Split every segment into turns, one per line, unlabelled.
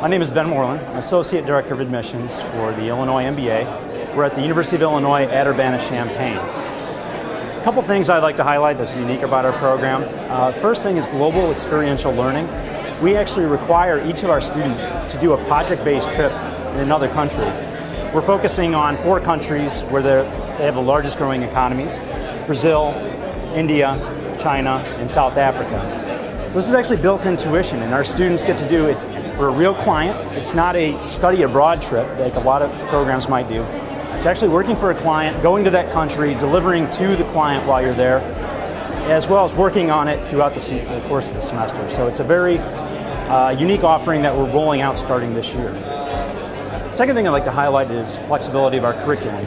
My name is Ben Moreland. I'm Associate Director of Admissions for the Illinois MBA. We're at the University of Illinois at Urbana-Champaign. A couple things I'd like to highlight that's unique about our program. First thing is global experiential learning. We actually require each of our students to do a project-based trip in another country. We're focusing on 4 countries where they have the largest growing economies: Brazil, India, China, and South Africa. So this is actually built-in tuition, and our students get to do it for a real client. It's not a study abroad trip like a lot of programs might do. It's actually working for a client, going to that country, delivering to the client while you're there, as well as working on it throughout the course of the semester. So it's a very unique offering that we're rolling out starting this year. Second thing I'd like to highlight is flexibility of our curriculum.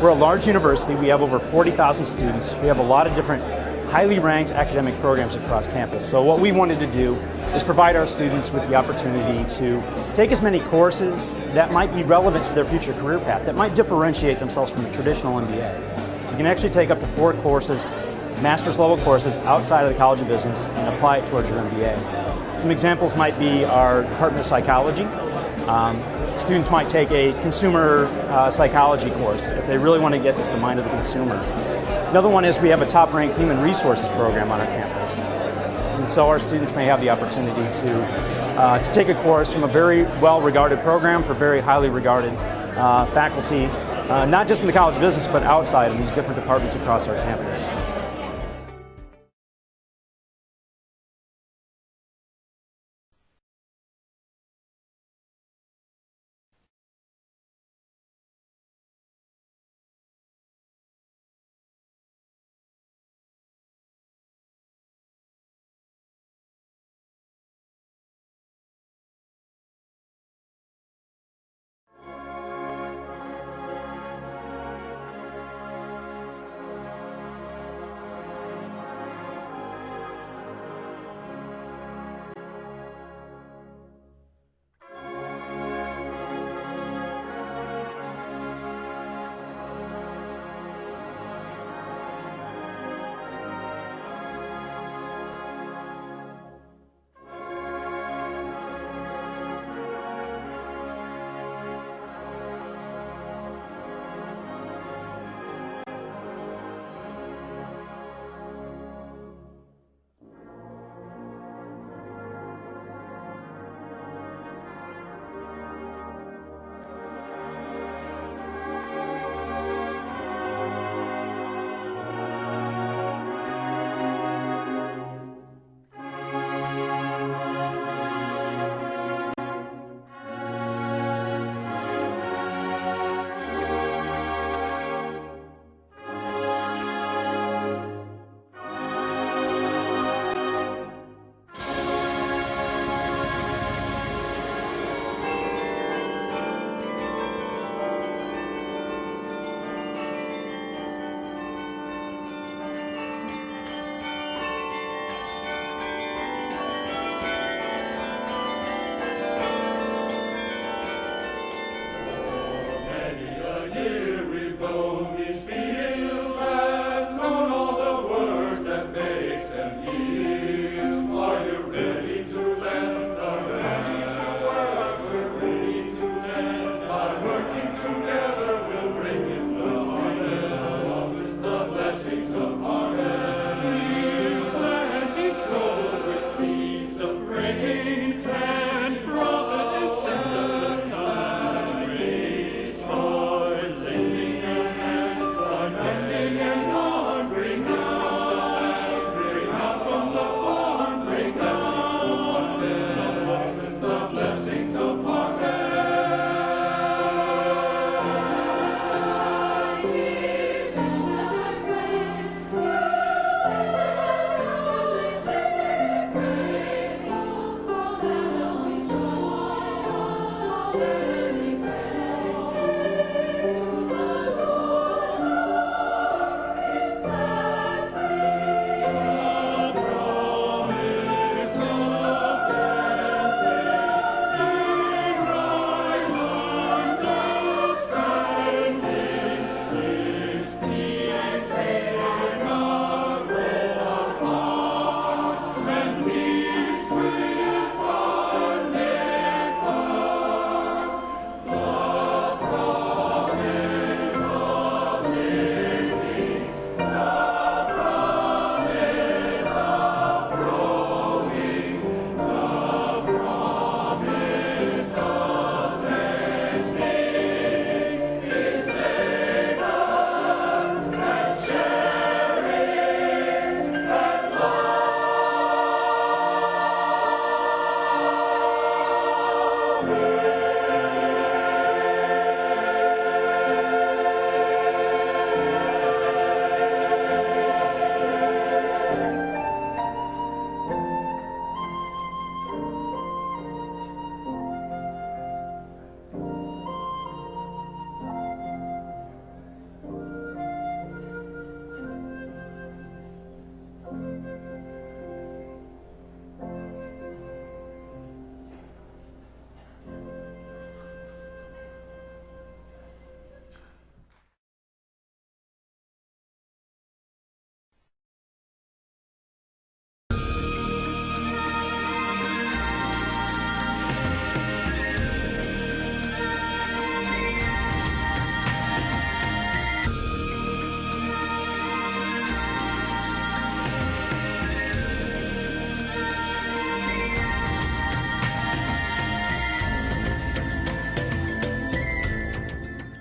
We're a large university. We have over 40,000 students. We have a lot of different highly ranked academic programs across campus. So what we wanted to do is provide our students with the opportunity to take as many courses that might be relevant to their future career path, that might differentiate themselves from a traditional MBA. You can actually take up to 4 courses, master's level courses outside of the College of Business, and apply it towards your MBA. Some examples might be our Department of Psychology. Students might take a consumer psychology course if they really want to get into the mind of the consumer. Another one is we have a top-ranked human resources program on our campus. And so our students may have the opportunity to take a course from a very well-regarded program for very highly regarded faculty, not just in the College of Business, but outside in these different departments across our campus.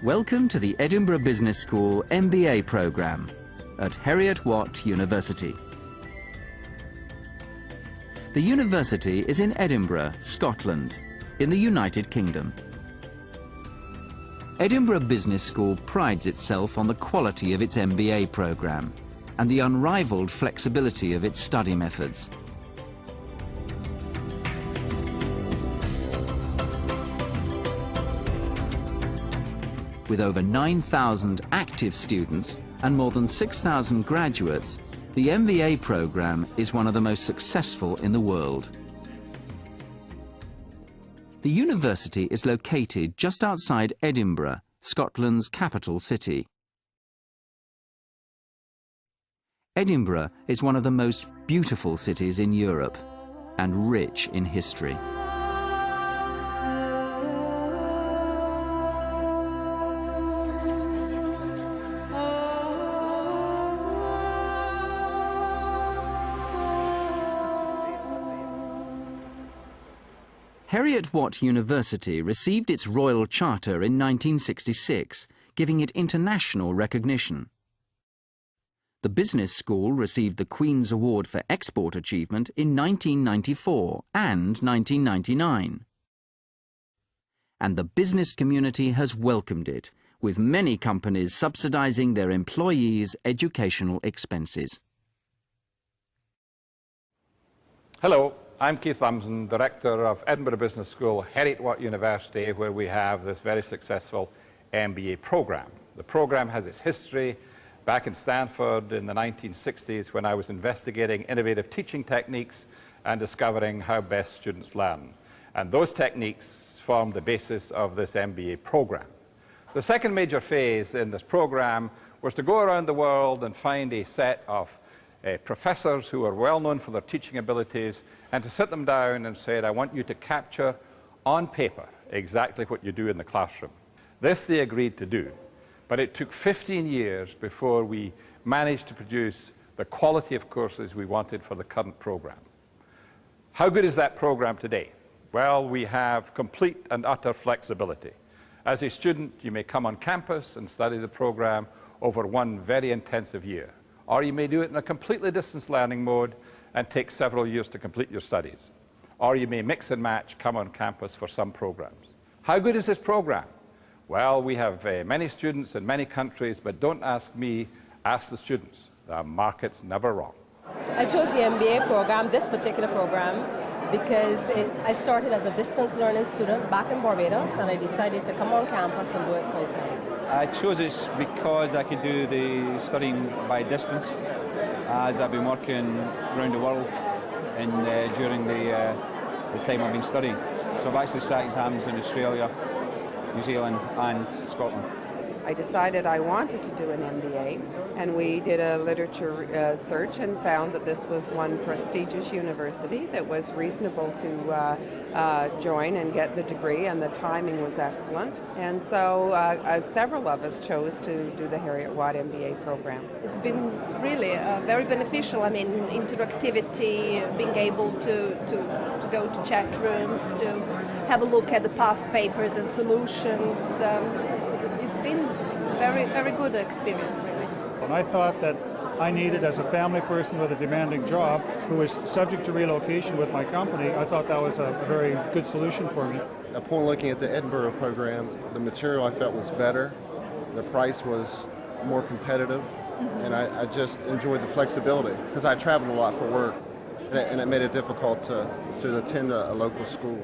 Welcome to the Edinburgh Business School MBA programme at Heriot-Watt University. The university is in Edinburgh, Scotland, in the United Kingdom. Edinburgh Business School prides itself on the quality of its MBA programme and the unrivalled flexibility of its study methods. With over 9,000 active students and more than 6,000 graduates, the MBA programme is one of the most successful in the world. The university is located just outside Edinburgh, Scotland's capital city. Edinburgh is one of the most beautiful cities in Europe and rich in history. Heriot-Watt University received its Royal Charter in 1966, giving it international recognition. The business school received the Queen's Award for Export Achievement in 1994 and 1999. And the business community has welcomed it, with many companies subsidising their employees' educational expenses.
Hello. I'm Keith Lumsden, Director of Edinburgh Business School, Heriot-Watt University, where we have this very successful MBA program. The program has its history back in Stanford in the 1960s when I was investigating innovative teaching techniques and discovering how best students learn. And those techniques formed the basis of this MBA program. The second major phase in this program was to go around the world and find a set of professors who are well known for their teaching abilities and to sit them down and say, I want you to capture on paper exactly what you do in the classroom. This they agreed to do, but it took 15 years before we managed to produce the quality of courses we wanted for the current program. How good is that program today? Well, we have complete and utter flexibility. As a student, you may come on campus and study the program over one very intensive year. Or you may do it in a completely distance learning mode and take several years to complete your studies. Or you may mix and match, come on campus for some programs. How good is this program? Well, we have many students in many countries, but don't ask me, ask the students. The market's never wrong.
I chose the MBA program, this particular program, because I started as a distance learning student back in Barbados, and I decided to come on campus and do it full time.
I chose it because I could do the studying by distance, as I've been working around the world during the time I've been studying. So I've actually sat exams in Australia, New Zealand and Scotland.
I decided I wanted to do an MBA, and we did a literature search and found that this was one prestigious university that was reasonable to join and get the degree, and the timing was excellent. And so several of us chose to do the Heriot-Watt MBA program.
It's been really very beneficial. I mean, interactivity, being able to go to chat rooms, to have a look at the past papers and solutions. It's been very, very good experience, really.
And I thought that I needed, as a family person with a demanding job who was subject to relocation with my company, I thought that was a very good solution for me.
Upon looking at the Edinburgh program, the material I felt was better, the price was more competitive, and I just enjoyed the flexibility because I traveled a lot for work, and it made it difficult to attend a local school.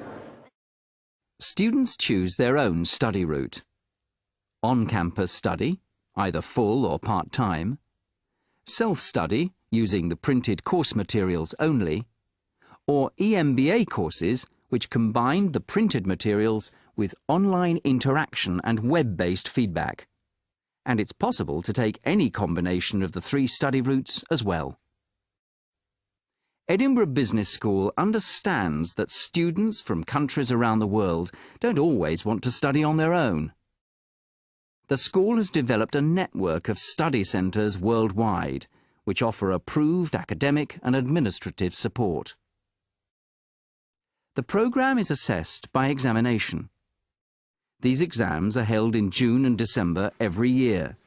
Students choose their own study route. On-campus study, either full or part-time, self-study, using the printed course materials only, or EMBA courses which combine the printed materials with online interaction and web-based feedback. And it's possible to take any combination of the three study routes as well. Edinburgh Business School understands that students from countries around the world don't always want to study on their own. The school has developed a network of study centres worldwide, which offer approved academic and administrative support. The programme is assessed by examination. These exams are held in June and December every year.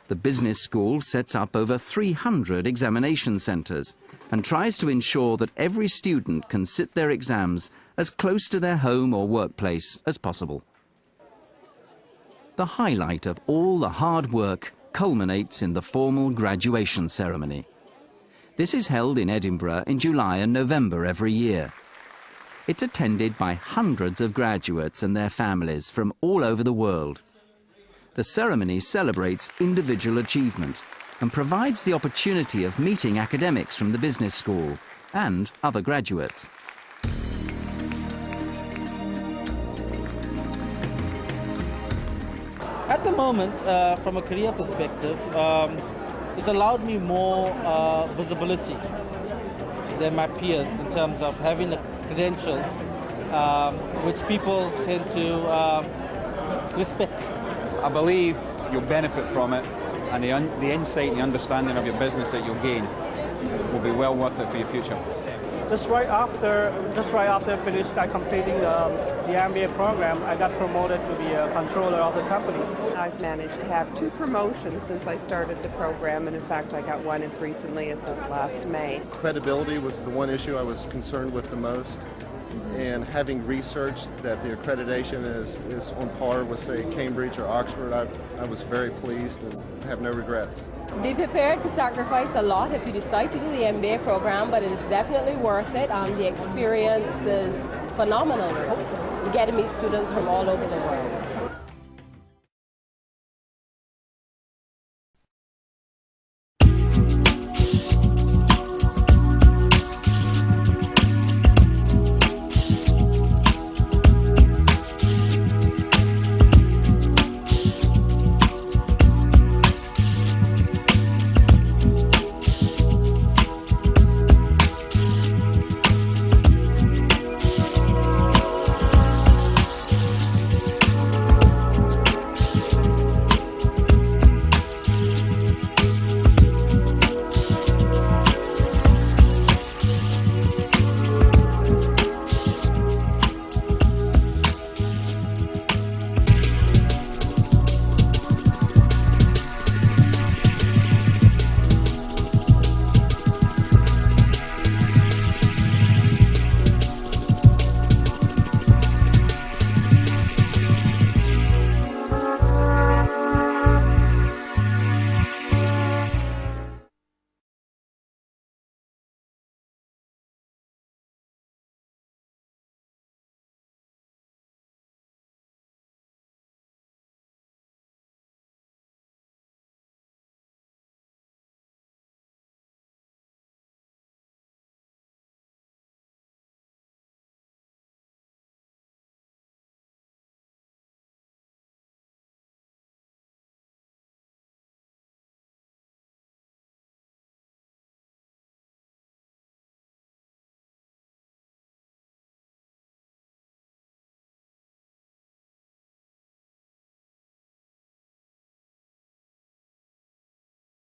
The business school sets up over 300 examination centres and tries to ensure that every student can sit their exams as close to their home or workplace as possible. The highlight of all the hard work culminates in the formal graduation ceremony. This is held in Edinburgh in July and November every year. It's attended by hundreds of graduates and their families from all over the world. The ceremony celebrates individual achievement and provides the opportunity of meeting academics from the business school and other graduates.
At the moment, from a career perspective, it's allowed me more visibility than my peers in terms of having the credentials which people tend to respect.
I believe you'll benefit from it, and the insight and the understanding of your business that you'll gain will be well worth it for your future.
Just right after completing the MBA program, I got promoted to be a controller of the company.
I've managed to have 2 promotions since I started the program, and in fact I got one as recently as this last May.
Credibility was the one issue I was concerned with the most, and having researched that the accreditation is on par with, say, Cambridge or Oxford, I was very pleased and have no regrets.
Be prepared to sacrifice a lot if you decide to do the MBA program, but it is definitely worth it. The experience is phenomenal. You get to meet students from all over the world.